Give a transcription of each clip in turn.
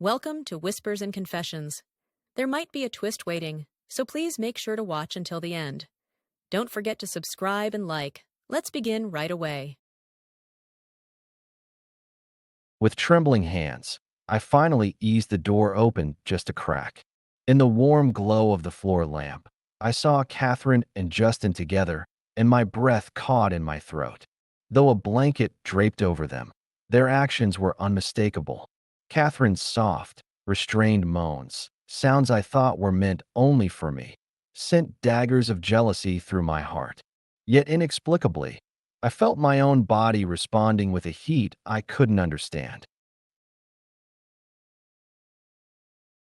Welcome to Whispers and Confessions. There might be a twist waiting, so please make sure to watch until the end. Don't forget to subscribe and like. Let's begin right away. With trembling hands, I finally eased the door open just a crack. In the warm glow of the floor lamp, I saw Catherine and Justin together, and my breath caught in my throat. Though a blanket draped over them, their actions were unmistakable. Catherine's soft, restrained moans, sounds I thought were meant only for me, sent daggers of jealousy through my heart. Yet inexplicably, I felt my own body responding with a heat I couldn't understand.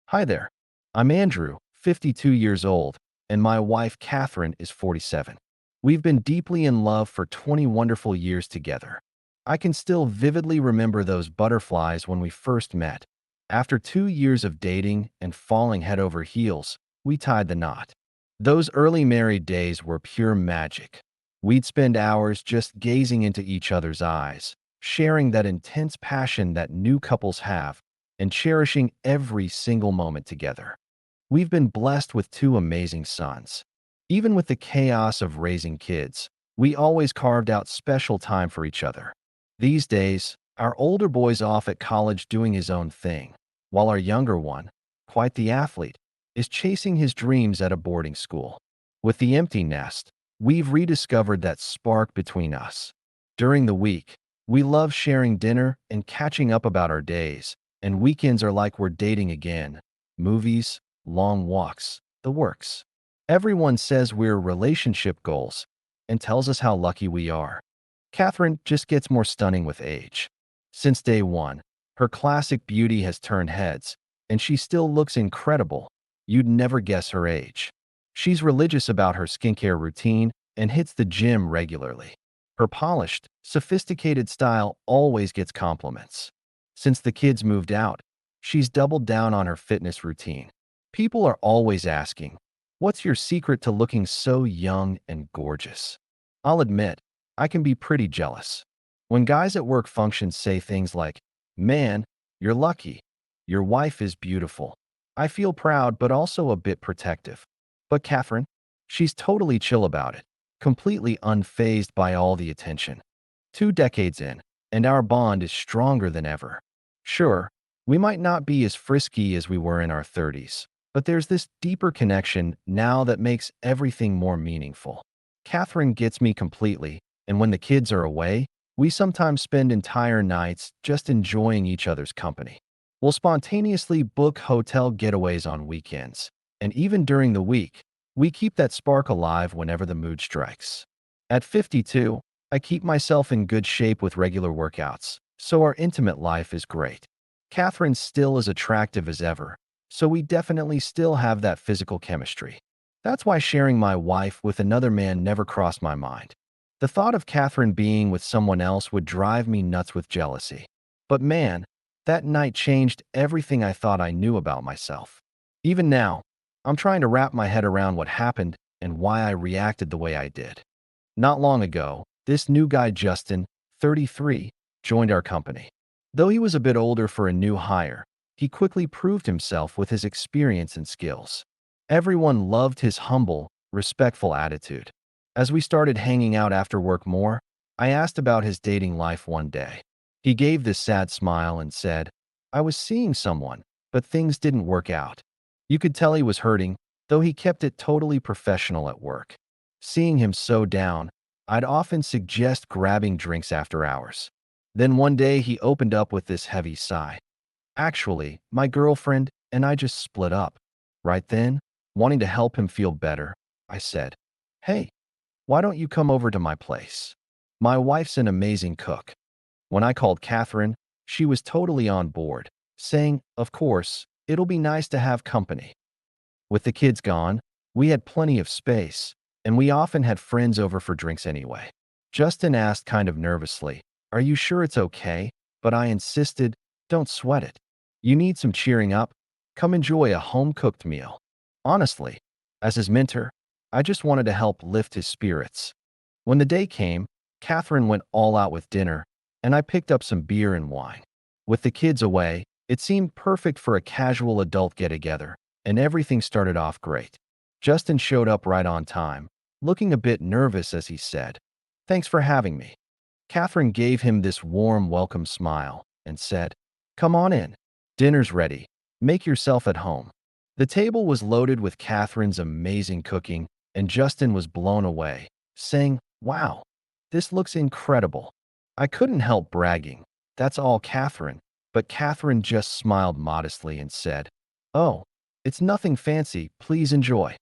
Hi there. I'm Andrew, 52 years old, and my wife Catherine is 47. We've been deeply in love for 20 wonderful years together. I can still vividly remember those butterflies when we first met. After 2 years of dating and falling head over heels, we tied the knot. Those early married days were pure magic. We'd spend hours just gazing into each other's eyes, sharing that intense passion that new couples have, and cherishing every single moment together. We've been blessed with two amazing sons. Even with the chaos of raising kids, we always carved out special time for each other. These days, our older boy's off at college doing his own thing, while our younger one, quite the athlete, is chasing his dreams at a boarding school. With the empty nest, we've rediscovered that spark between us. During the week, we love sharing dinner and catching up about our days, and weekends are like we're dating again. Movies, long walks, the works. Everyone says we're relationship goals and tells us how lucky we are. Catherine just gets more stunning with age. Since day one, her classic beauty has turned heads, and she still looks incredible. You'd never guess her age. She's religious about her skincare routine and hits the gym regularly. Her polished, sophisticated style always gets compliments. Since the kids moved out, she's doubled down on her fitness routine. People are always asking, "What's your secret to looking so young and gorgeous?" I'll admit, I can be pretty jealous. When guys at work functions say things like, "Man, you're lucky. Your wife is beautiful," I feel proud but also a bit protective. But Catherine, she's totally chill about it, completely unfazed by all the attention. 2 decades in, and our bond is stronger than ever. Sure, we might not be as frisky as we were in our 30s, but there's this deeper connection now that makes everything more meaningful. Catherine gets me completely, and when the kids are away, we sometimes spend entire nights just enjoying each other's company. We'll spontaneously book hotel getaways on weekends, and even during the week, we keep that spark alive whenever the mood strikes. At 52, I keep myself in good shape with regular workouts, so our intimate life is great. Catherine's still as attractive as ever, so we definitely still have that physical chemistry. That's why sharing my wife with another man never crossed my mind. The thought of Catherine being with someone else would drive me nuts with jealousy. But man, that night changed everything I thought I knew about myself. Even now, I'm trying to wrap my head around what happened and why I reacted the way I did. Not long ago, this new guy Justin, 33, joined our company. Though he was a bit older for a new hire, he quickly proved himself with his experience and skills. Everyone loved his humble, respectful attitude. As we started hanging out after work more, I asked about his dating life one day. He gave this sad smile and said, "I was seeing someone, but things didn't work out." You could tell he was hurting, though he kept it totally professional at work. Seeing him so down, I'd often suggest grabbing drinks after hours. Then one day he opened up with this heavy sigh. "Actually, my girlfriend and I just split up." Right then, wanting to help him feel better, I said, "Hey, why don't you come over to my place? My wife's an amazing cook." When I called Catherine, she was totally on board, saying, "Of course, it'll be nice to have company." With the kids gone, we had plenty of space, and we often had friends over for drinks anyway. Justin asked kind of nervously, "Are you sure it's okay?" But I insisted, "Don't sweat it. You need some cheering up? Come enjoy a home-cooked meal." Honestly, as his mentor, I just wanted to help lift his spirits. When the day came, Catherine went all out with dinner, and I picked up some beer and wine. With the kids away, It seemed perfect for a casual adult get-together, and everything started off great. Justin showed up right on time, looking a bit nervous as he said, "Thanks for having me." Catherine gave him this warm, welcome smile and said, "Come on in. Dinner's ready. Make yourself at home." The table was loaded with Catherine's amazing cooking, and Justin was blown away, saying, "Wow, this looks incredible." I couldn't help bragging, "That's all Catherine," but Catherine just smiled modestly and said, "Oh, it's nothing fancy, please enjoy."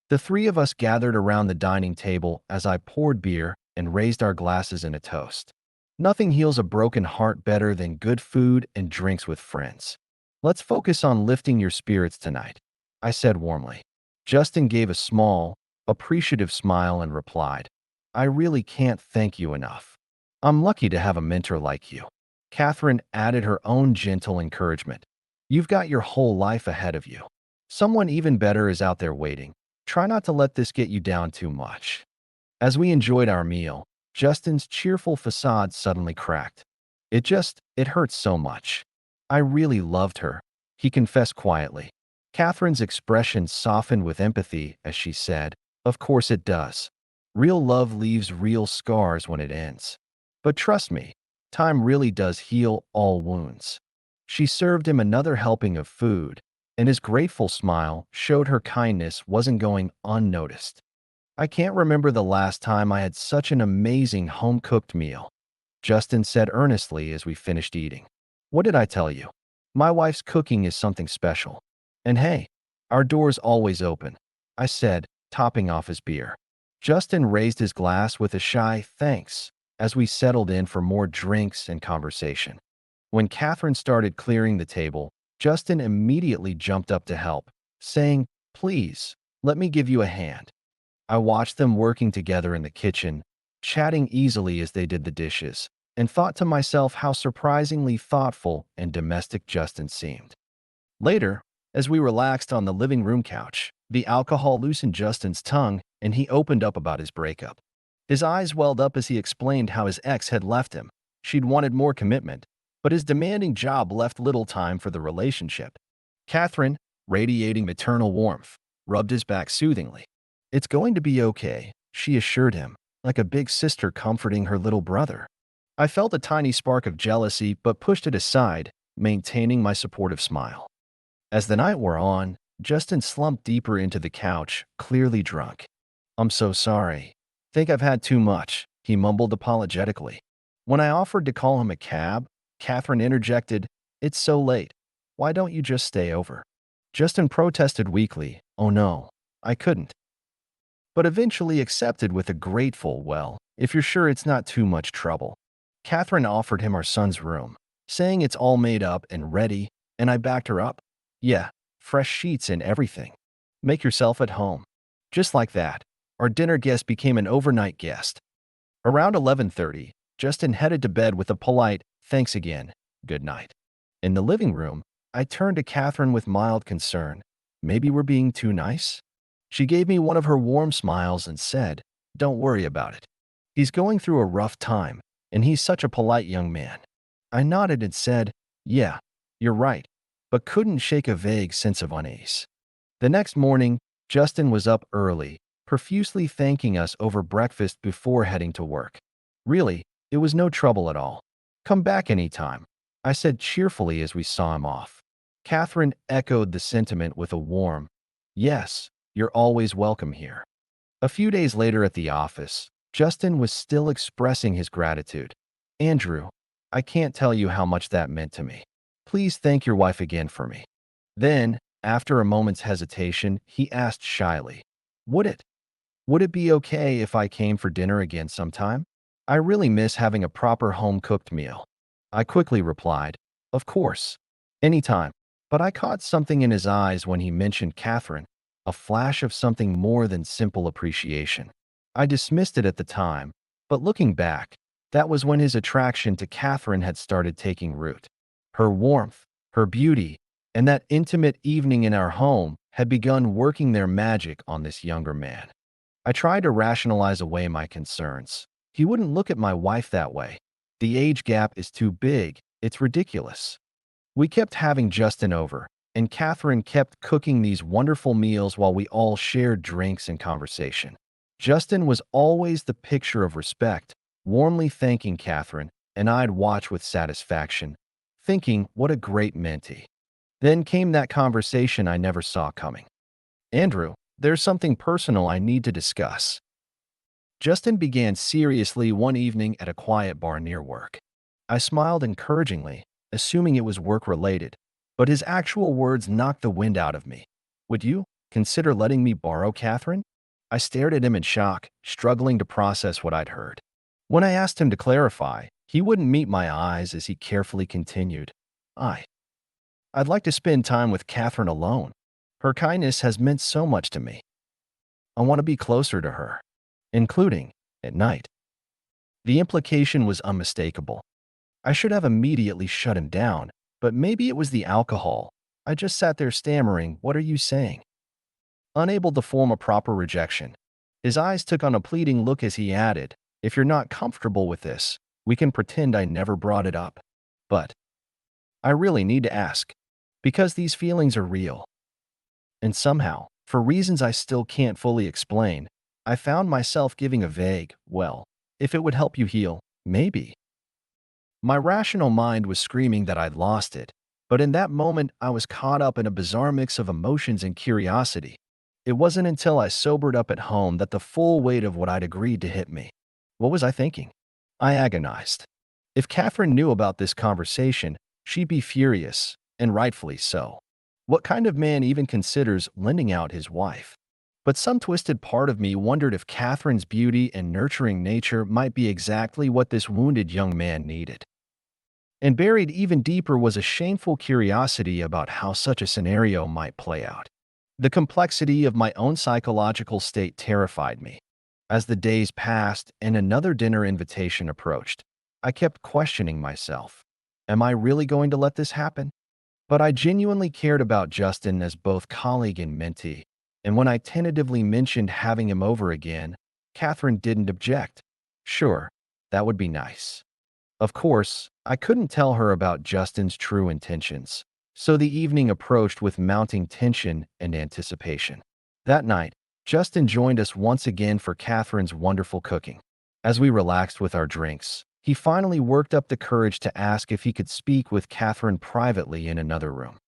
The three of us gathered around the dining table as I poured beer and raised our glasses in a toast. Nothing heals a broken heart better than good food and drinks with friends. "Let's focus on lifting your spirits tonight," I said warmly. Justin gave a small, appreciative smile and replied, "I really can't thank you enough. I'm lucky to have a mentor like you." Catherine added her own gentle encouragement. "You've got your whole life ahead of you. Someone even better is out there waiting. Try not to let this get you down too much." As we enjoyed our meal, Justin's cheerful facade suddenly cracked. It hurt so much. "I really loved her," he confessed quietly. Catherine's expression softened with empathy as she said, "Of course it does. Real love leaves real scars when it ends. But trust me, time really does heal all wounds." She served him another helping of food, and his grateful smile showed her kindness wasn't going unnoticed. "I can't remember the last time I had such an amazing home-cooked meal," Justin said earnestly as we finished eating. "What did I tell you? My wife's cooking is something special. And hey, our door's always open," I said, topping off his beer. Justin raised his glass with a shy thanks as we settled in for more drinks and conversation. When Catherine started clearing the table, Justin immediately jumped up to help, saying, "Please, let me give you a hand." I watched them working together in the kitchen, chatting easily as they did the dishes, and thought to myself how surprisingly thoughtful and domestic Justin seemed. Later, as we relaxed on the living room couch, the alcohol loosened Justin's tongue and he opened up about his breakup. His eyes welled up as he explained how his ex had left him. She'd wanted more commitment, but his demanding job left little time for the relationship. Catherine, radiating maternal warmth, rubbed his back soothingly. "It's going to be okay," she assured him, like a big sister comforting her little brother. I felt a tiny spark of jealousy but pushed it aside, maintaining my supportive smile. As the night wore on, Justin slumped deeper into the couch, clearly drunk. "I'm so sorry. Think I've had too much," he mumbled apologetically. When I offered to call him a cab, Catherine interjected, "It's so late. Why don't you just stay over?" Justin protested weakly, "Oh no, I couldn't," but eventually accepted with a grateful, "Well, if you're sure it's not too much trouble." Catherine offered him our son's room, saying it's all made up and ready, and I backed her up. "Yeah, fresh sheets and everything. Make yourself at home." Just like that, our dinner guest became an overnight guest. Around 11:30, Justin headed to bed with a polite, "Thanks again, good night." In the living room, I turned to Catherine with mild concern. "Maybe we're being too nice?" She gave me one of her warm smiles and said, "Don't worry about it. He's going through a rough time, and he's such a polite young man." I nodded and said, "Yeah, you're right," but couldn't shake a vague sense of unease. The next morning, Justin was up early, profusely thanking us over breakfast before heading to work. "Really, it was no trouble at all. Come back anytime," I said cheerfully as we saw him off. Catherine echoed the sentiment with a warm, "Yes, you're always welcome here." A few days later at the office, Justin was still expressing his gratitude. "Andrew, I can't tell you how much that meant to me. Please thank your wife again for me." Then, after a moment's hesitation, he asked shyly, "Would it? Would it be okay if I came for dinner again sometime? I really miss having a proper home-cooked meal." I quickly replied, "Of course, anytime." But I caught something in his eyes when he mentioned Catherine, a flash of something more than simple appreciation. I dismissed it at the time, but looking back, that was when his attraction to Catherine had started taking root. Her warmth, her beauty, and that intimate evening in our home had begun working their magic on this younger man. I tried to rationalize away my concerns. He wouldn't look at my wife that way. The age gap is too big. It's ridiculous. We kept having Justin over, and Catherine kept cooking these wonderful meals while we all shared drinks and conversation. Justin was always the picture of respect, warmly thanking Catherine, and I'd watch with satisfaction, thinking, what a great mentee. Then came that conversation I never saw coming. Andrew, there's something personal I need to discuss. Justin began seriously one evening at a quiet bar near work. I smiled encouragingly, assuming it was work-related, but his actual words knocked the wind out of me. Would you consider letting me borrow Catherine? I stared at him in shock, struggling to process what I'd heard. When I asked him to clarify, he wouldn't meet my eyes as he carefully continued. I'd like to spend time with Catherine alone. Her kindness has meant so much to me. I want to be closer to her, including at night. The implication was unmistakable. I should have immediately shut him down, but maybe it was the alcohol. I just sat there stammering, "What are you saying?" Unable to form a proper rejection. His eyes took on a pleading look as he added, "If you're not comfortable with this, we can pretend I never brought it up. But I really need to ask, because these feelings are real." And somehow, for reasons I still can't fully explain, I found myself giving a vague, "Well, if it would help you heal, maybe." My rational mind was screaming that I'd lost it, but in that moment I was caught up in a bizarre mix of emotions and curiosity. It wasn't until I sobered up at home that the full weight of what I'd agreed to hit me. What was I thinking? I agonized. If Catherine knew about this conversation, she'd be furious, and rightfully so. What kind of man even considers lending out his wife? But some twisted part of me wondered if Catherine's beauty and nurturing nature might be exactly what this wounded young man needed. And buried even deeper was a shameful curiosity about how such a scenario might play out. The complexity of my own psychological state terrified me. As the days passed and another dinner invitation approached, I kept questioning myself. Am I really going to let this happen? But I genuinely cared about Justin as both colleague and mentee, and when I tentatively mentioned having him over again, Catherine didn't object. Sure, that would be nice. Of course, I couldn't tell her about Justin's true intentions, so the evening approached with mounting tension and anticipation. That night, Justin joined us once again for Catherine's wonderful cooking. As we relaxed with our drinks, he finally worked up the courage to ask if he could speak with Catherine privately in another room.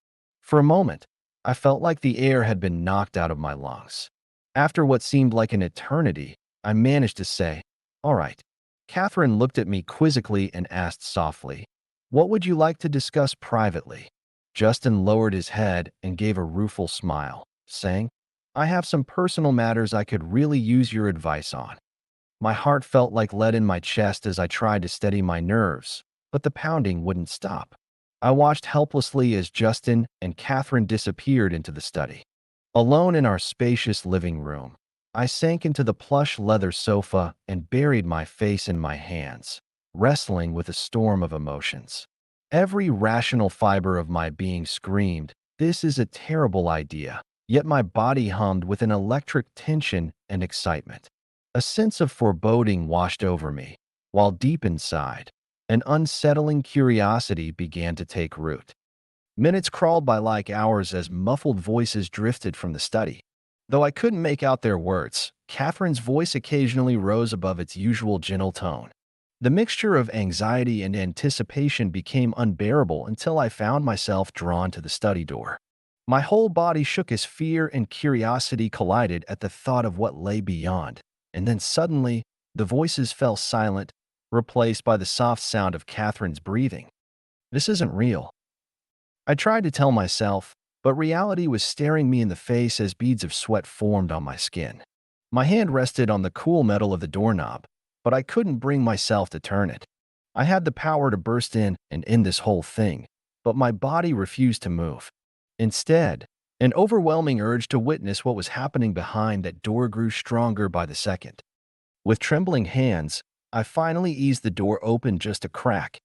For a moment, I felt like the air had been knocked out of my lungs. After what seemed like an eternity, I managed to say, "All right." Catherine looked at me quizzically and asked softly, "What would you like to discuss privately?" Justin lowered his head and gave a rueful smile, saying, "I have some personal matters I could really use your advice on." My heart felt like lead in my chest as I tried to steady my nerves, but the pounding wouldn't stop. I watched helplessly as Justin and Catherine disappeared into the study. Alone in our spacious living room, I sank into the plush leather sofa and buried my face in my hands, wrestling with a storm of emotions. Every rational fiber of my being screamed, "This is a terrible idea," yet my body hummed with an electric tension and excitement. A sense of foreboding washed over me, while deep inside, an unsettling curiosity began to take root. Minutes crawled by like hours as muffled voices drifted from the study. Though I couldn't make out their words, Catherine's voice occasionally rose above its usual gentle tone. The mixture of anxiety and anticipation became unbearable until I found myself drawn to the study door. My whole body shook as fear and curiosity collided at the thought of what lay beyond, and then suddenly, the voices fell silent, replaced by the soft sound of Catherine's breathing. This isn't real. I tried to tell myself, but reality was staring me in the face as beads of sweat formed on my skin. My hand rested on the cool metal of the doorknob, but I couldn't bring myself to turn it. I had the power to burst in and end this whole thing, but my body refused to move. Instead, an overwhelming urge to witness what was happening behind that door grew stronger by the second. With trembling hands, I finally eased the door open just a crack.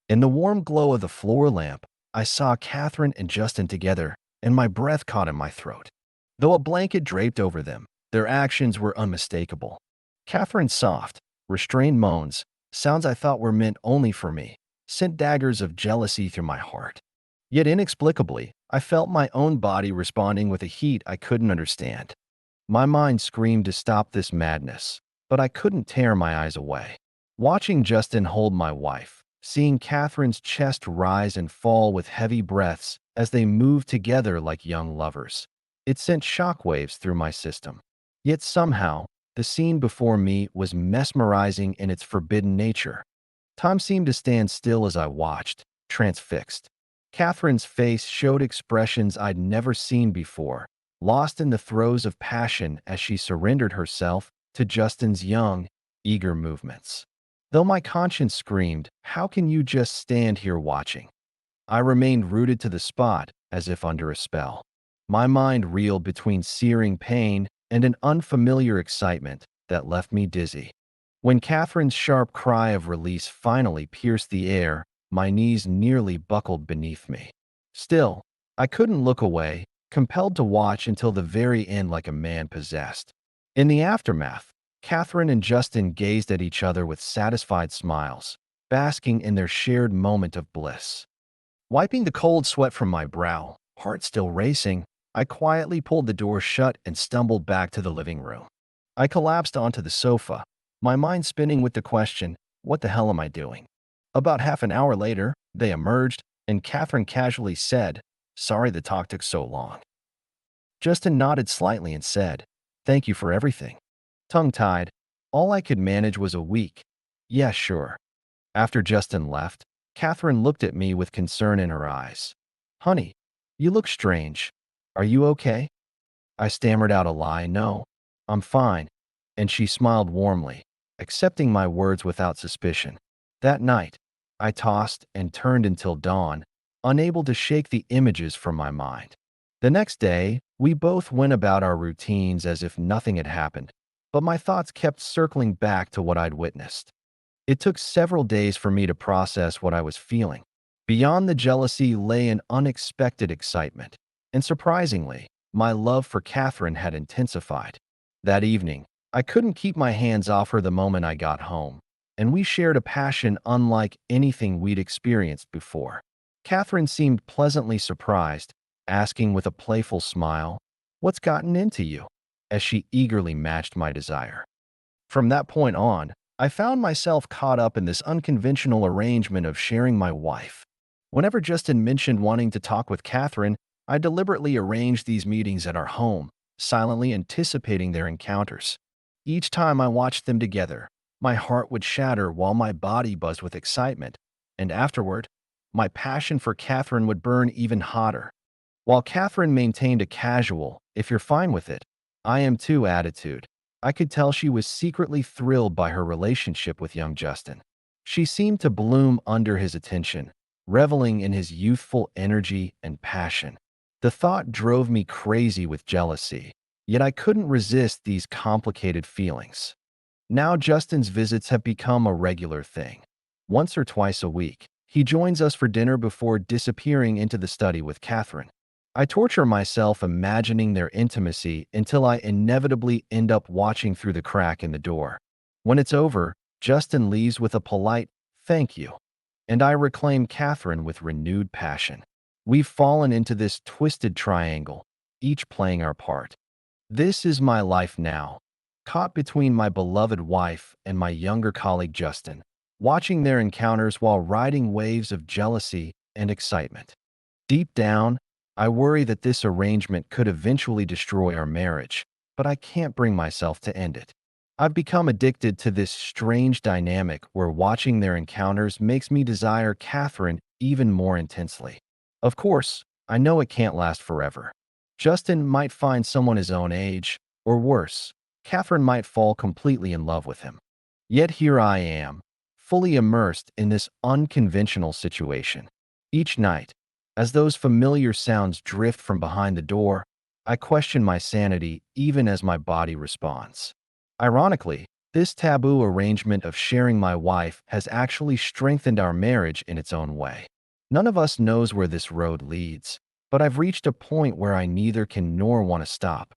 In the warm glow of the floor lamp, I saw Catherine and Justin together, and my breath caught in my throat. Though a blanket draped over them, their actions were unmistakable. Catherine's soft, restrained moans, sounds I thought were meant only for me, sent daggers of jealousy through my heart. Yet inexplicably, I felt my own body responding with a heat I couldn't understand. My mind screamed to stop this madness, but I couldn't tear my eyes away. Watching Justin hold my wife, seeing Catherine's chest rise and fall with heavy breaths as they moved together like young lovers, it sent shockwaves through my system. Yet somehow, the scene before me was mesmerizing in its forbidden nature. Time seemed to stand still as I watched, transfixed. Catherine's face showed expressions I'd never seen before, lost in the throes of passion as she surrendered herself to Justin's young, eager movements. Though my conscience screamed, "How can you just stand here watching?" I remained rooted to the spot, as if under a spell. My mind reeled between searing pain and an unfamiliar excitement that left me dizzy. When Catherine's sharp cry of release finally pierced the air, my knees nearly buckled beneath me. Still, I couldn't look away, compelled to watch until the very end like a man possessed. In the aftermath, Catherine and Justin gazed at each other with satisfied smiles, basking in their shared moment of bliss. Wiping the cold sweat from my brow, heart still racing, I quietly pulled the door shut and stumbled back to the living room. I collapsed onto the sofa, my mind spinning with the question, what the hell am I doing? About half an hour later, they emerged, and Catherine casually said, "Sorry the talk took so long." Justin nodded slightly and said, "Thank you for everything." Tongue-tied, all I could manage was a weak, "Yeah, sure." After Justin left, Catherine looked at me with concern in her eyes. "Honey, you look strange. Are you okay?" I stammered out a lie, "No, I'm fine," and she smiled warmly, accepting my words without suspicion. That night, I tossed and turned until dawn, unable to shake the images from my mind. The next day, we both went about our routines as if nothing had happened, but my thoughts kept circling back to what I'd witnessed. It took several days for me to process what I was feeling. Beyond the jealousy lay an unexpected excitement, and surprisingly, my love for Catherine had intensified. That evening, I couldn't keep my hands off her the moment I got home, and we shared a passion unlike anything we'd experienced before. Catherine seemed pleasantly surprised, asking with a playful smile, "What's gotten into you?" as she eagerly matched my desire. From that point on, I found myself caught up in this unconventional arrangement of sharing my wife. Whenever Justin mentioned wanting to talk with Catherine, I deliberately arranged these meetings at our home, silently anticipating their encounters. Each time I watched them together, my heart would shatter while my body buzzed with excitement, and afterward, my passion for Catherine would burn even hotter. While Catherine maintained a casual, "if you're fine with it, I am too" attitude, I could tell she was secretly thrilled by her relationship with young Justin. She seemed to bloom under his attention, reveling in his youthful energy and passion. The thought drove me crazy with jealousy, yet I couldn't resist these complicated feelings. Now Justin's visits have become a regular thing. Once or twice a week, he joins us for dinner before disappearing into the study with Catherine. I torture myself imagining their intimacy until I inevitably end up watching through the crack in the door. When it's over, Justin leaves with a polite, "Thank you," and I reclaim Catherine with renewed passion. We've fallen into this twisted triangle, each playing our part. This is my life now, caught between my beloved wife and my younger colleague Justin, watching their encounters while riding waves of jealousy and excitement. Deep down, I worry that this arrangement could eventually destroy our marriage, but I can't bring myself to end it. I've become addicted to this strange dynamic where watching their encounters makes me desire Catherine even more intensely. Of course, I know it can't last forever. Justin might find someone his own age, or worse, Catherine might fall completely in love with him. Yet here I am, fully immersed in this unconventional situation. Each night, as those familiar sounds drift from behind the door, I question my sanity even as my body responds. Ironically, this taboo arrangement of sharing my wife has actually strengthened our marriage in its own way. None of us knows where this road leads, but I've reached a point where I neither can nor want to stop.